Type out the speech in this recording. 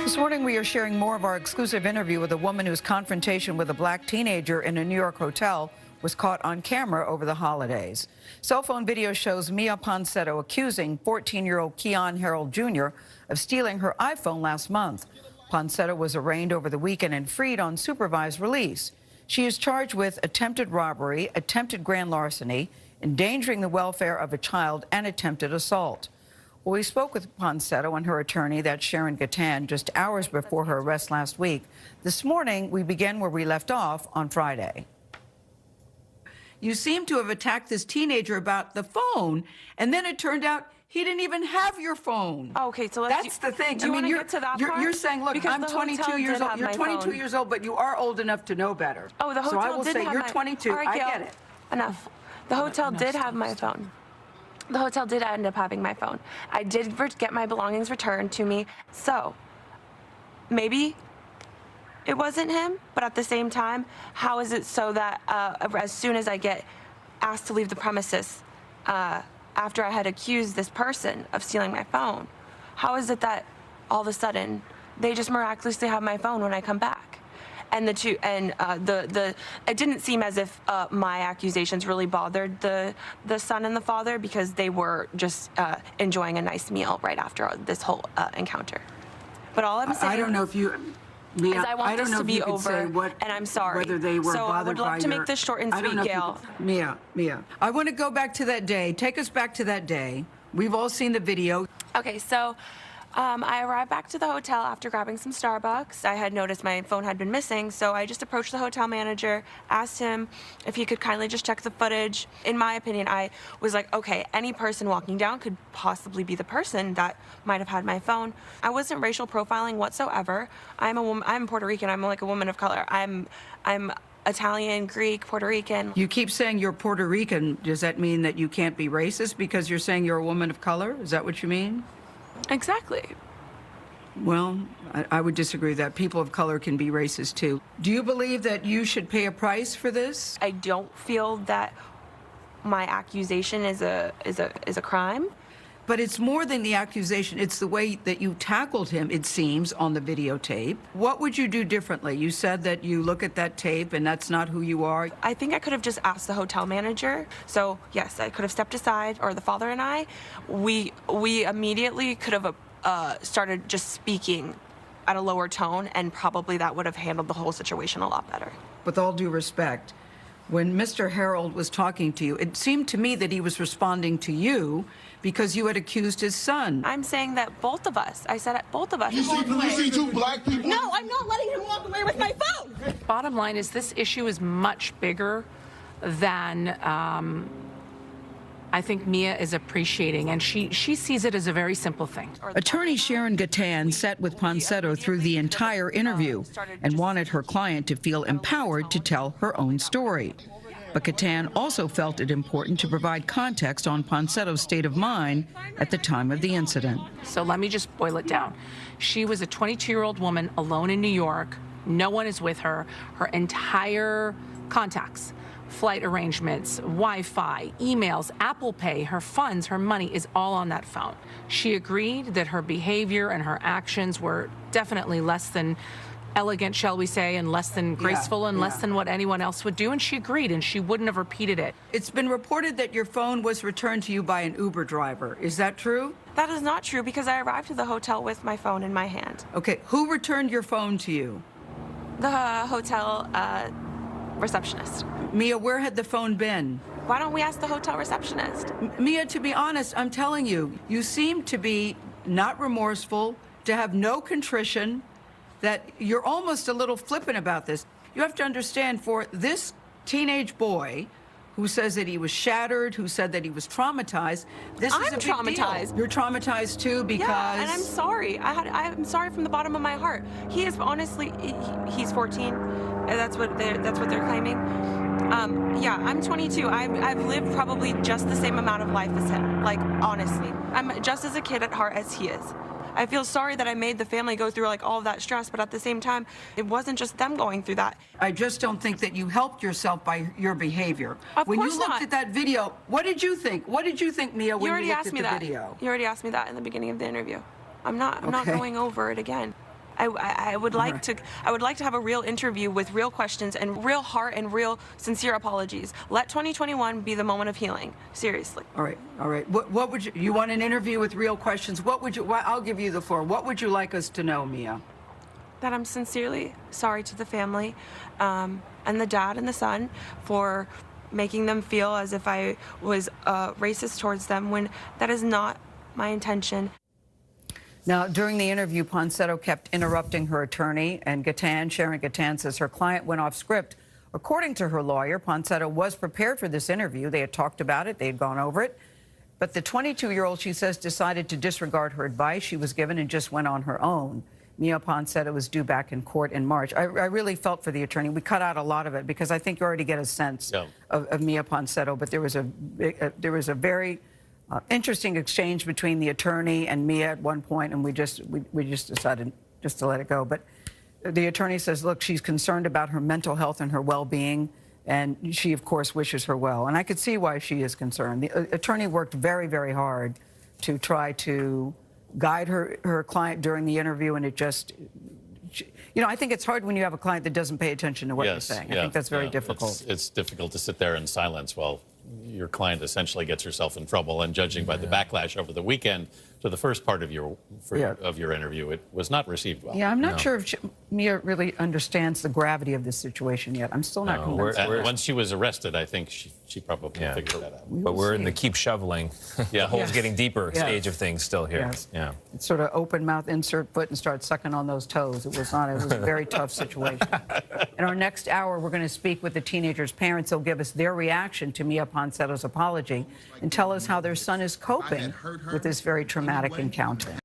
This morning, we are sharing more of our exclusive interview with a woman whose confrontation with a black teenager in a New York hotel was caught on camera over the holidays. Cell phone video shows Miya Ponsetto accusing 14-year-old Keon Harold Jr. of stealing her iPhone last month. Ponsetto was arraigned over the weekend and freed on supervised release. She is charged with attempted robbery, attempted grand larceny, endangering the welfare of a child, and attempted assault. Well, we spoke with Ponsetto and her attorney, that's Sharon Gatan, just hours before her arrest last week. This morning, we begin where we left off on Friday. You seem to have attacked this teenager about the phone, and then it turned out he didn't even have your phone. Okay, so that's the thing. Do you want to get to that part? You're saying, look, because I'm 22 years old. You're 22 years old, but you are old enough to know better. Oh, the hotel so I will did say have you're my... 22. All right, Gail, I get it. Enough. The hotel did have my phone. The hotel did end up having my phone. I did get my belongings returned to me. So maybe it wasn't him, but at the same time, how is it so that as soon as I get asked to leave the premises after I had accused this person of stealing my phone, how is it that all of a sudden they just miraculously have my phone when I come back? And it didn't seem as if my accusations really bothered the son and the father, because they were just enjoying a nice meal right after this whole encounter. But all I'm saying, I don't know if you, Mia, is I want this to be over, and I'm sorry. Whether they were so bothered I would love by to make this short and sweet, Gail. Mia, I want to go back to that day. Take us back to that day. We've all seen the video. Okay, so I arrived back to the hotel after grabbing some Starbucks. I had noticed my phone had been missing, so I just approached the hotel manager, asked him if he could kindly just check the footage. In my opinion, I was like, okay, any person walking down could possibly be the person that might have had my phone. I wasn't racial profiling whatsoever. I'm a woman. I'm Puerto Rican. I'm like a woman of color. I'm Italian, Greek, Puerto Rican. You keep saying you're Puerto Rican. Does that mean that you can't be racist because you're saying you're a woman of color? Is that what you mean? Exactly. Well, I would disagree that people of color can be racist too. Do you believe that you should pay a price for this? I don't feel that my accusation is a crime. But it's more than the accusation. It's the way that you tackled him, it seems, on the videotape. What would you do differently? You said that you look at that tape and that's not who you are. I think I could have just asked the hotel manager. So, yes, I could have stepped aside, or the father and I. We immediately could have started just speaking at a lower tone, and probably that would have handled the whole situation a lot better. With all due respect, when Mr. Harold was talking to you, it seemed to me that he was responding to you because you had accused his son. I'm saying that both of us. I said both of us. You see two black people? No, I'm not letting him walk away with my phone. Bottom line is this issue is much bigger than I think Miya is appreciating, and she sees it as a very simple thing. Attorney Sharon Gatan sat with Ponsetto through the entire interview and wanted her client to feel empowered to tell her own story. But Gatan also felt it important to provide context on Ponsetto's state of mind at the time of the incident. So let me just boil it down. She was a 22-year-old woman alone in New York. No one is with her. Her entire contacts, flight arrangements, Wi-Fi, emails, Apple Pay, her funds, her money is all on that phone. She agreed that her behavior and her actions were definitely less than elegant, shall we say, and less than graceful, and less than what anyone else would do, and she agreed, and she wouldn't have repeated it. It's been reported that your phone was returned to you by an Uber driver. Is that true? That is not true, because I arrived to the hotel with my phone in my hand. Okay, who returned your phone to you? The hotel receptionist. Miya, where had the phone been? Why don't we ask the hotel receptionist? Miya, to be honest, I'm telling you, you seem to be not remorseful, to have no contrition, that you're almost a little flippant about this. You have to understand, for this teenage boy who says that he was shattered, who said that he was traumatized, this is a big traumatized. deal. You're traumatized too because... Yeah, and I'm sorry. I'm sorry from the bottom of my heart. He is honestly, he's 14. That's what they're claiming. Yeah, I'm 22. I've lived probably just the same amount of life as him. Like, honestly, I'm just as a kid at heart as he is. I feel sorry that I made the family go through like all of that stress, but at the same time, it wasn't just them going through that. I just don't think that you helped yourself by your behavior. Of when course you looked not. at that video, what did you think? What did you think, Miya, when you looked at the video? You already asked me that in the beginning of the interview. I'm not going over it again. I would like to have a real interview with real questions and real heart and real sincere apologies. Let 2021 be the moment of healing. Seriously. All right, all right. What would you want an interview with real questions? What would you? I'll give you the floor. What would you like us to know, Miya? That I'm sincerely sorry to the family, and the dad and the son for making them feel as if I was racist towards them when that is not my intention. Now, during the interview, Ponsetto kept interrupting her attorney, and Sharon Gatan says her client went off script. According to her lawyer, Ponsetto was prepared for this interview. They had talked about it. They had gone over it. But the 22-year-old, she says, decided to disregard her advice she was given and just went on her own. Miya Ponsetto was due back in court in March. I really felt for the attorney. We cut out a lot of it because I think you already get a sense of Miya Ponsetto. But there was a very interesting exchange between the attorney and Miya at one point, and we just decided just to let it go. But the attorney says, look, she's concerned about her mental health and her well-being, and she, of course, wishes her well. And I could see why she is concerned. The attorney worked very, very hard to try to guide her client during the interview, and it just, you know, I think it's hard when you have a client that doesn't pay attention to what you're saying. I think that's very difficult. It's difficult to sit there in silence while your client essentially gets herself in trouble. And judging by the backlash over the weekend to the first part of your interview, it was not received well. Yeah, I'm not sure if Miya really understands the gravity of this situation yet. I'm still not convinced. Once she was arrested, I think she probably figured that out. But we're in the keep shoveling, the hole's getting deeper stage of things still here. Yes. Yeah. It's sort of open mouth, insert foot, and start sucking on those toes. It was a very tough situation. In our next hour, we're going to speak with the teenager's parents. They'll give us their reaction to Miya Ponsetto's apology and tell us how their son is coping with this very traumatic encounter.